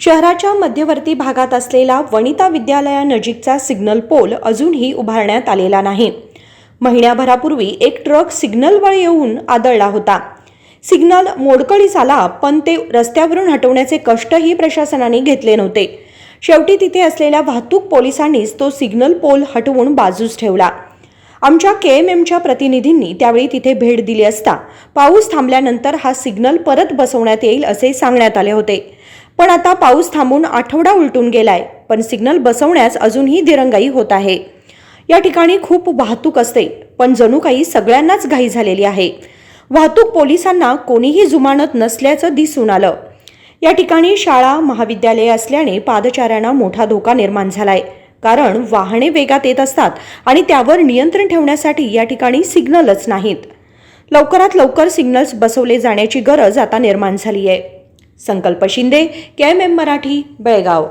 शहराच्या मध्यवर्ती भागात असलेला वनिता विद्यालयानजीकचा सिग्नल पोल अजूनही उभारण्यात आलेला नाही। महिन्याभरापूर्वी एक ट्रक सिग्नलवर येऊन आदळला होता। सिग्नल मोडकळीस आला, पण ते रस्त्यावरून हटवण्याचे कष्टही प्रशासनाने घेतले नव्हते। शेवटी तिथे असलेल्या वाहतूक पोलिसांनीच तो सिग्नल पोल हटवून बाजूस ठेवला। आमच्या KMMच्या प्रतिनिधींनी त्यावेळी तिथे भेट दिली असता पाऊस थांबल्यानंतर हा सिग्नल परत बसवण्यात येईल असे सांगण्यात आले होते। पण आता पाऊस थांबून आठवडा उलटून गेलाय, पण सिग्नल बसवण्यास अजूनही दिरंगाई होत आहे। या ठिकाणी खूप वाहतूक असते, पण जणू काही सगळ्यांनाच घाई झालेली आहे। वाहतूक पोलिसांना कोणीही जुमानत नसल्याचं दिसून आलं। या ठिकाणी शाळा महाविद्यालये असल्याने पादचाऱ्यांना मोठा धोका निर्माण झालाय, कारण वाहने वेगात येत असतात आणि त्यावर नियंत्रण ठेवण्यासाठी या ठिकाणी सिग्नलच नाहीत। लवकरात लवकर सिग्नल्स बसवले जाण्याची गरज आता निर्माण झाली आहे। संकल्प शिंदे, KMM मराठी, बेळगाव।